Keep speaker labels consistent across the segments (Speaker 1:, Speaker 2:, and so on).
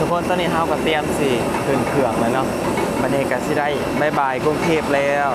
Speaker 1: ทุกคนตอนนี้เฮาก็เตรียมสิขึ้นเครื่องแล้วเนาะบัดนี้ก็สิได้บ๊ายบายกรุงเทพแล้ว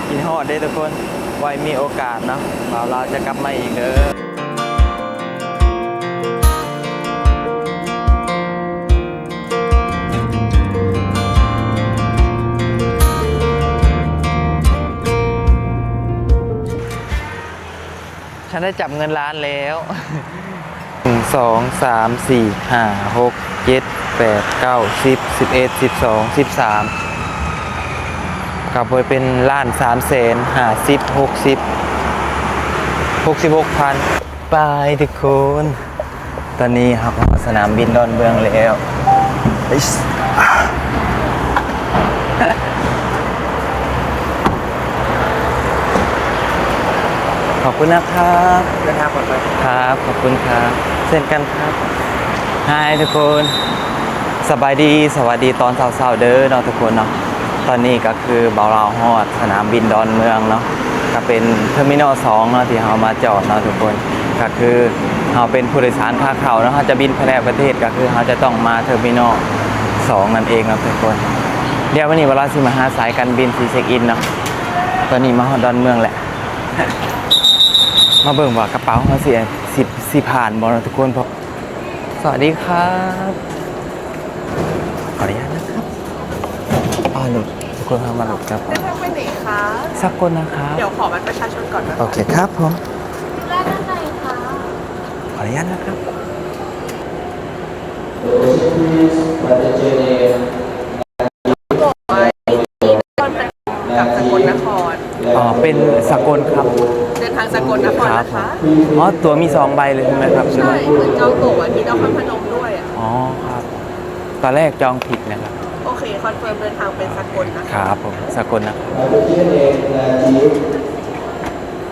Speaker 1: กินฮอดเด้ทุกคนไว้มีโอกาสเนาะเราจะกลับมาอีกเด้อฉันได้จับเงินล้านแล้ว1 2 3 4 5 6 7 8 9 10 11 12 13กลับไปเป็นล้าน3 แสน50 60 66,000ไปทุกคนตอนนี้ครับสนามบินดอนเมืองแล้วขอบคุณนะครับเดินทางปลอดภัยครับขอบคุณครับเช่นกันครับฮายทุกคนสบายดีสวัสดีตอนเช้าๆเด้อเนาะทุกคนเนาะตอนนี้ก็คือเบาเราฮอดสนามบินดอนเมืองเนาะก็เป็นเทอร์มินอล2เนาะที่เรามาจอดเนาะทุกคนก็คือเราเป็นผู้โดยสารขาเข้าเนาะเราจะบินภายในประเทศก็คือเราจะต้องมาเทอร์มินอล2นั่นเองครับทุกคนเดี๋ยววันนี้เวลาสิมาหาสายการบินที่เช็คอินเนาะตอนนี้มาฮอดดอนเมืองแหละมาเบิ่งว่ากระเป๋าเขาสิผ่านบอลทุกคนพอสวัสดีครับขออนุญาตนะครับหลุดทุกคนเข้ามาหลุดครับ
Speaker 2: เดินทางไปไหนคะ
Speaker 1: สักคนนะครับ
Speaker 2: เดี๋ยวขอบัตรประชาชนก่อนนะคะ
Speaker 1: โอเคครับผม
Speaker 3: แรกด้านในค่ะ
Speaker 1: ขออนุญาตนะครับ
Speaker 2: บอกไว้ที่นครพนมกับสกลนคร
Speaker 1: เป็นสกลครับ
Speaker 2: เดินทางสกลนครนะคะ
Speaker 1: ตัวมี2 ใบเลยใช่ไหมครับ
Speaker 2: ใช่เหมือนจองตั๋วที่นครพนมด้วยอ่ะ
Speaker 1: อ๋อครับตอนแรกจองผิดนะครับ
Speaker 2: โอเคคอนเฟิร์มเดินทางเป็นสกลนะ
Speaker 1: ค
Speaker 2: คะ
Speaker 1: รับผมสกลนะครับ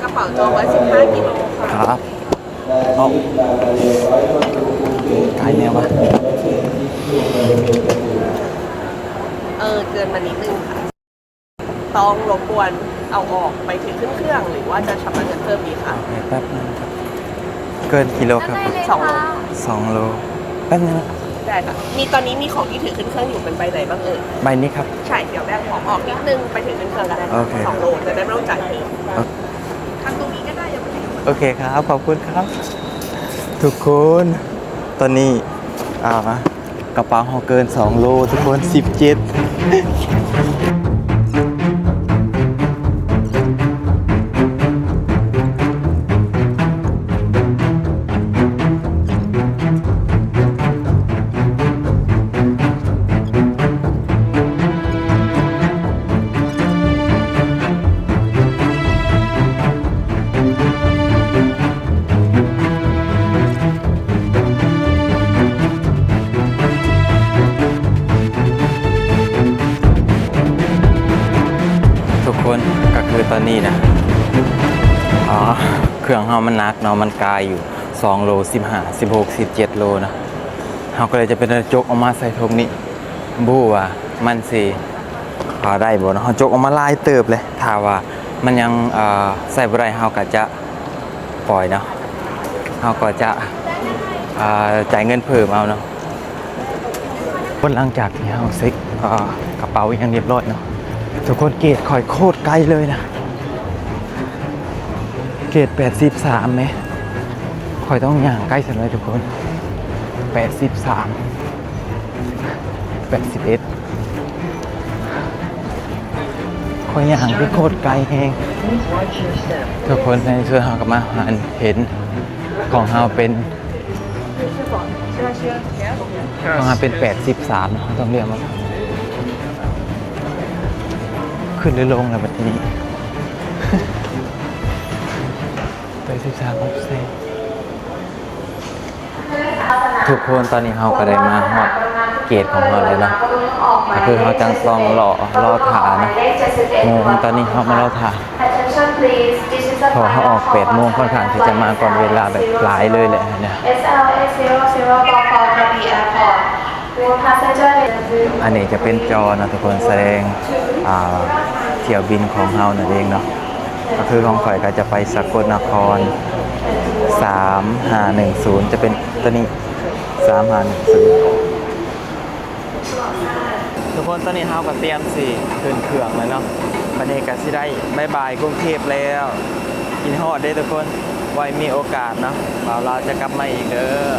Speaker 2: กระเป๋าจองไว้15 กิโลค่ะ
Speaker 1: ครับเอาไกลแนววะ
Speaker 2: เกินมานิดนึงค่ะต้องรบกวนเอาออกไปถึงขึ้นเครื่องหรือว่าจะชำระเงินเพิ่มดีคะ
Speaker 1: โอเคแป๊บนึงครับเกินกิโลครับ
Speaker 3: ด้านในเลย
Speaker 2: สองโล
Speaker 3: ค่ะ
Speaker 1: 2 โลแป๊บนึงนะ
Speaker 2: ได้ค่ะตอนนี้มีของที่ถือขึ้นเครื่องอยู่เป็นใบไหนบ้างเอ่ย
Speaker 1: ใบนี้ครับ
Speaker 2: ใช่เดี๋ยวแบกของออกนิดนึงไปถึงขึ้นเครื่องก็ได้
Speaker 1: โอเค
Speaker 2: 2 โลจะได้ไม่ต้องจ่ายเพิ่ม
Speaker 1: โอเค
Speaker 2: ทางตรงนี้ก็ได้ยังไม่ถึง
Speaker 1: โอเคครับ ขอบคุณครับ ทุกคนตอนนี้กระเป๋าเราเกิน2 โลทุกคน17ทุกคนก็คือตอนนี้นะเครื่องเรามันหนักเนาะมันกายอยู่2 โล15 16 17 โลนะเราก็เลยจะเป็นจกออกมาใส่ถุงนี้บู้ว่ามันสิได้บ่เนาะเราจกออกมาลายเติบเลยถ้าว่ามันยังใส่บ่ได้เราก็จะปล่อยเนาะเราก็จะจ่ายเงินเพิ่มเอาเนาะหลังจากที่เราเซ็ตกระเป๋าอย่างเรียบร้อยเนาะทุกคนเกรดคอยโคตรไกลเลยนะเกรด83ไหมคอยต้องย่างใกล้สุดเลยทุกคน83 81คอยย่างที่โคตรไกลเองทุกคนในเชื่อเฮากับมาเห็นของเฮาเป็นของเฮาเป็น83นะต้องเรียกว่าขึ้นหรือลงแล้วแบบนี้ ไป13 องศาทุกคนตอนนี้เราก็ได้มาฮอดเกตของเราเลยนะก็คือเราจังต้องรอถ่านะโมงตอนนี้เรามารอถ่าพอเขาออก8 โมงค่อนข้างที่จะมาก่อนเวลาแบบหลายเลยแหละเนี่ยอันนี้จะเป็นจอนะทุกคนแสดงเที่ยวบินของเรานั่นเองเนาะก็คือของข่อยก็จะไปสกลนคร3510จะเป็นตัวนี้3510 คนตอนนี้เฮาก็เตรียมสิขึ้นเครื่องแล้วเนาะวันนี้ก็สิได้บ๊ายบายกรุงเทพแล้วกินฮอดเด้อทุกคนไว้มีโอกาสเนาะบ่าวลาวจะกลับมาอีกเด้อ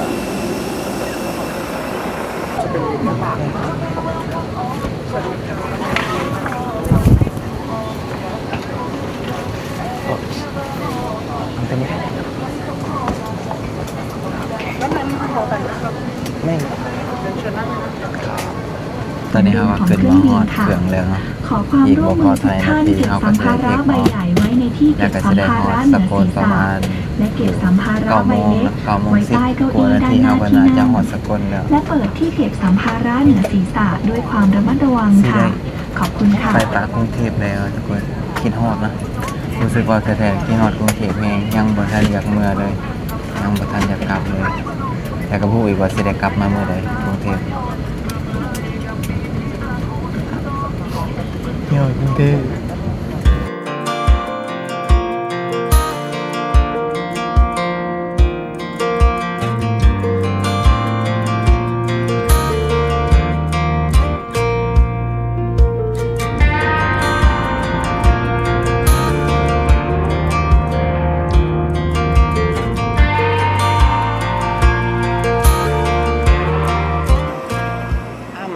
Speaker 1: มันเป็นยังไงไม่ตอนนี้เราขึ้นมาฮอดเครื่องแล้วเนาะ
Speaker 4: ขอความร่วมมือทุกท่านเก็บสัมภาระใบใหญ่ไว้ในที่เก็บสัมภาระเหนือศีรษะและเก็บสัมภาระใบเล็กไว้ใต้เก้าอี้ด้านหน้าที่นั่งและเปิดที่เก็บสัมภาระเหนือศีรษะด้วยความระมัดระวังค่ะ ขอบคุณค่ะ
Speaker 1: ไปปากกรุงเทพแล้วทุกคนคิดฮอดนะรู้สึกว่าแท้ๆคิดฮอดกรุงเทพเองยังบ่ทันอยากเมื่อเลยยังบ่ทันอยากกลับเลย แต่ก็พูดอีกว่าสิได้กลับมาเมื่อใดกรุงเทพเที่ยวกรุงเทพ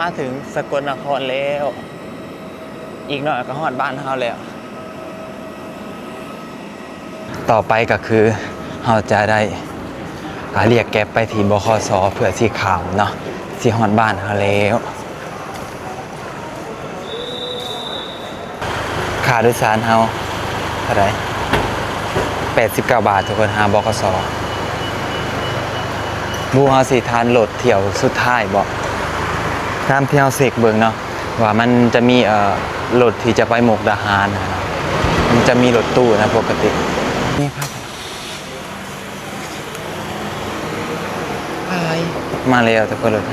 Speaker 1: มาถึงสกลนครแล้ว อีกหน่อยก็ฮอดบ้านเฮาแล้ว ต่อไปก็คือเฮาจะได้เรียกแก๊ปไปที่บขสเพื่อสิข้ามเนาะสิฮอดบ้านเฮาแล้วค่าโดยสารเฮาเท่าไหร่89 บาททุกคนหาบขสบูเฮาสิทานรถเที่ยวสุดท้ายบ่ตามที่เฮาเสกเบิ่งเนาะว่ามันจะมีรถที่จะไปมุกดาหารนะมันจะมีรถตู้นะปกตินี่ครับมาแล้วทุกคนรถ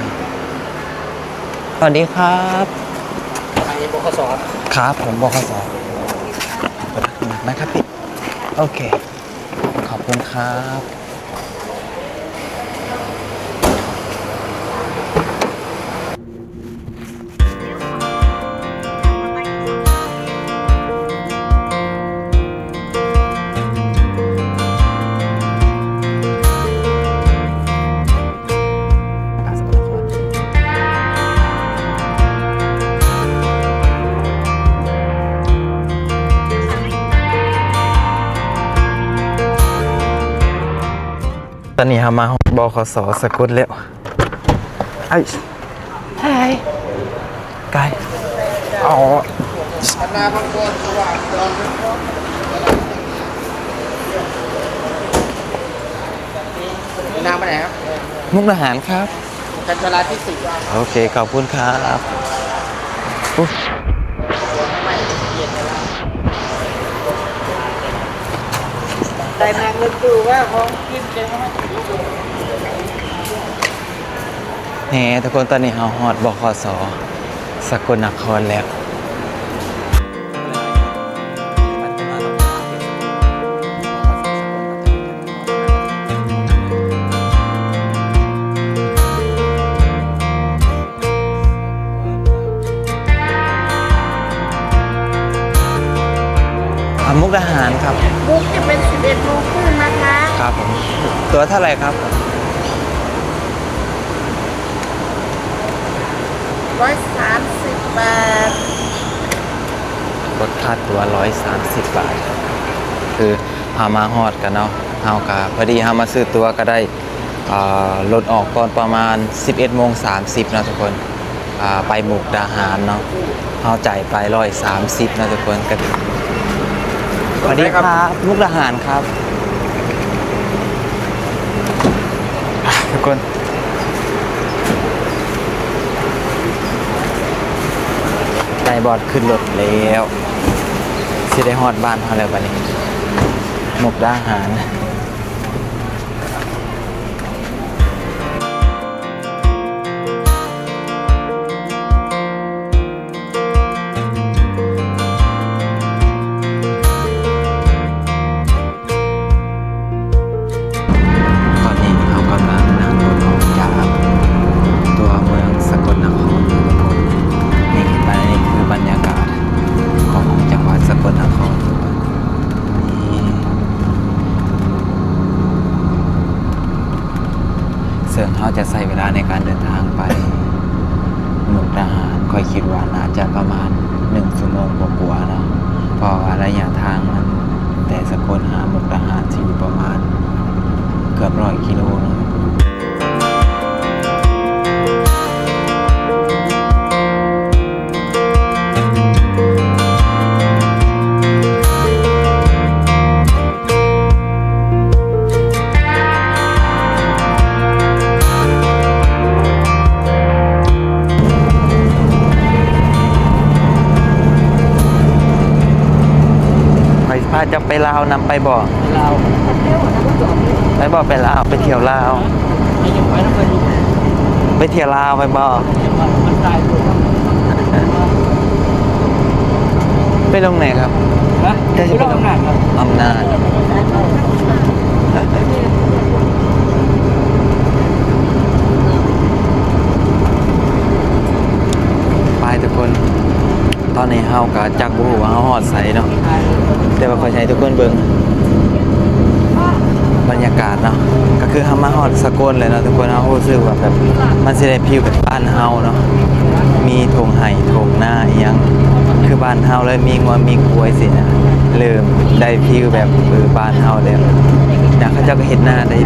Speaker 1: สวัสดีครับอันนี้บขสครับผมบขสนะครับพี่โอเคขอบคุณครับตอนนี้เรามาบขสสกุลแล้วไอ้ไอ้ไกลอ๋อนาพังกรสว่างนามไปไหนครับมุกดาหารครับกันจราที่10โอเคขอบคุณครับแต่นางเงินดูว่าของกินจะแหมทุกคนตอนนี้เราฮอดบขสสกลนครแล้วมุกดาหารครับ
Speaker 3: บุ๊กจะเป็น 11 โมงครึ่งนะคะ
Speaker 1: ครับผมตัวเท่าไหร่ครับ
Speaker 3: 130 บาท
Speaker 1: ลดค่าตัว130 บาทคือพามาฮอดกันเนาะเฮากะพอดีเฮามาซื้อตัวก็ได้ลดออกก่อนประมาณ 11:30 นะทุกคนไปมุกดาหารเนาะเฮาจ่ายไป130นะทุกคนก็สวัสดีครับมุกดาหารครับทุกคนได้บอดขึ้นรถแล้วสิได้ฮอดบ้านเขาแล้วบัดนี้มุกดาหาร จะประมาณ1 ชั่วโมงกว่าๆเนาะเพราะว่าระยะทางมันแต่สกลหามุกดาหารสิอยู่ประมาณเกือบ100 กิโลเนาะพาจะไปลาวนำไปบ่ลาวไปบ่ไปลาวไปเที่ยวลาวไปเที่ยวลาวไปบ่ไปลงไหนครับจะไปลงอำนาจครับอำนาจไปทุกคนตอนนี้เฮาก็จักบ่ฮู้ว่าเฮาฮอดไสเนาะแต่ว่าขอใช้ทุกคนเบิ่งบรรยากาศเนาะก็คือเฮามาฮอดสกลเลยเนาะทุกคนเฮารู้สึกว่าแบบมันสิได้ฟีลแบบบ้านเฮาเนาะมีทงไห่ทงหน้าอีหยังคือบ้านเฮาเลยมีงัวมีกล้วยสินะเริ่มได้ฟีลแบบบ้านเฮาแล้วอยากเขาเจ้าก็เฮ็ดหน้าได้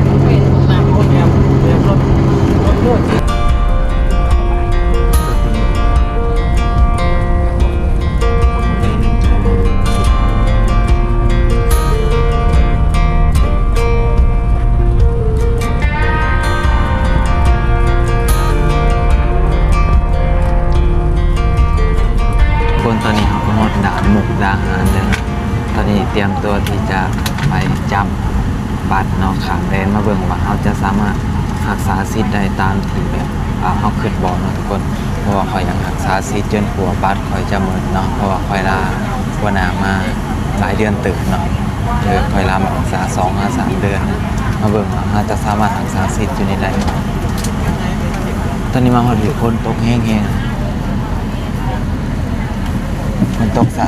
Speaker 1: ตอนนี้เขาก็ฮอดด่านมุกดาหารแล้วตอนนี้เตรียมตัวที่จะไปจำบัตรเนาะข้ามแดนมาเบิ่งว่าเขาจะสามารถรักษาสิทธิ์ได้ตามที่แบบเขาคิดบ่เนาะทุกคนเพราะว่าข่อยอยากรักษาสิทธิ์จนกว่าบัตรข่อยจะหมดเนาะเพราะว่าข่อยลาหัวหน้ามาหลายเดือนตึกเนาะข่อยลามารักษา2-3 เดือนมาเบิ่งว่าเขาจะสามารถรักษาสิทธิ์อยู่ในได้ตอนนี้มาฮอดอยู่คนตกแห้งๆมันตกสะ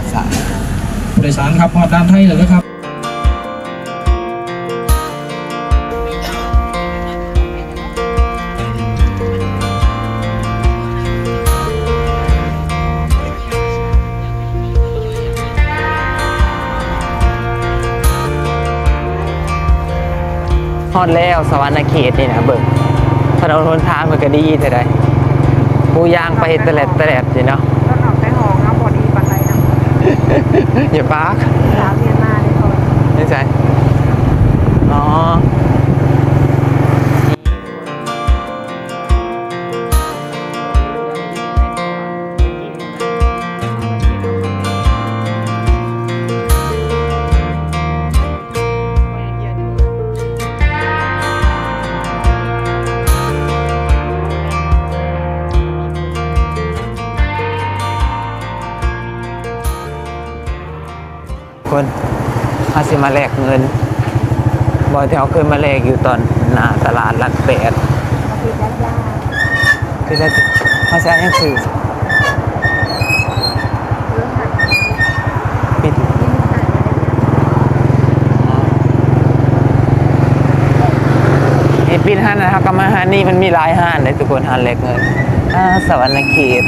Speaker 5: ผู้โดยสารครับพอด้านไทยเลยนะครับ
Speaker 1: ฮอดแล้วสวรรณเขตนี่นะเบิ่งถนนหนทางมันก็ดีแต่ใดผู้ย่างไปเฮ็ดแตะแลดสิเนาะอย่าปากสาวเมียนมาเลยคนนี่ใช่อ๋อคนเขาสิมาแลกเงินบอกที่เขาเคยมาแลกอยู่ตอนหน้าตลาดหลัก8คือจะเขาใช้ยังสื่อปิดปิดห้านนะครับก็มาห้านนี่มันมีหลายห้านเลยทุกคนห้านแลกเงินสวรรณเขต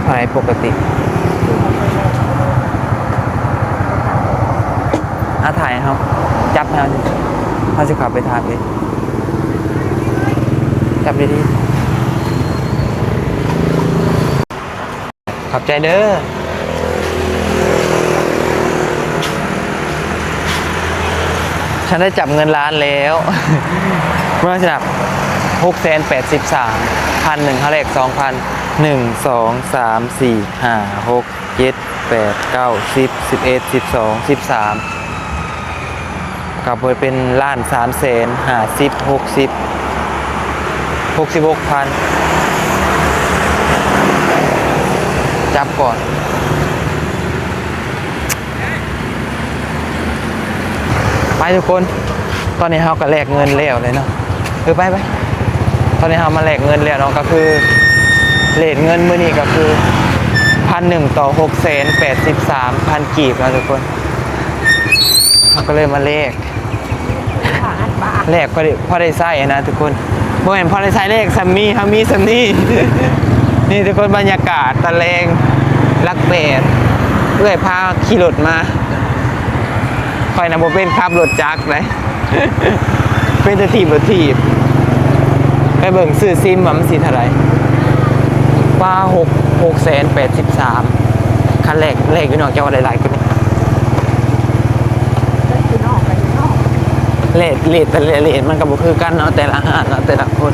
Speaker 1: อะไรปกติถ่ายครับจับนะเขาจะขับไปทางเลยจับดีดีขับใจเด้อฉันได้จับเงินล้านแล้วเมื่อฉัน683,100เขาเลข2,000 1 2 3 4 5 6 7 8 9 10 11 12 13กับเป็นล้าน350,60,66,000จับก่อนไปทุกคนตอนนี้เราก็แลกเงินแล้วเลยเนาะไปตอนนี้เรามาแลกเงินแล้วเนาะก็คือเรทเงินมื้อนี้ก็คือ1,100 ต่อ 683,000 กีบนะทุกคนเราก็เลยมาแลกพอได้ใช้นะทุกคนบ บ่เห็นพอได้ใช้เลขซัมมี่ฮัมมี่ซัมนี่ นี่ทุกคนบรรยากาศตะเลงลักเบดเอื้อยพาขี่รถมาคอยนะบ่เป็นขับรถจักรเลย เป็นแต่ถีบรถถีบไปเบิ่งซื้อซิมว่ามันสิเท่าไหร่ว่า6,683,000คันแรกเลขอยู่นอกจังหวัดหลายๆคนเลทแต่เลทมันก็บ่คือกันเนาะแต่ละห้างเนาะแต่ละคน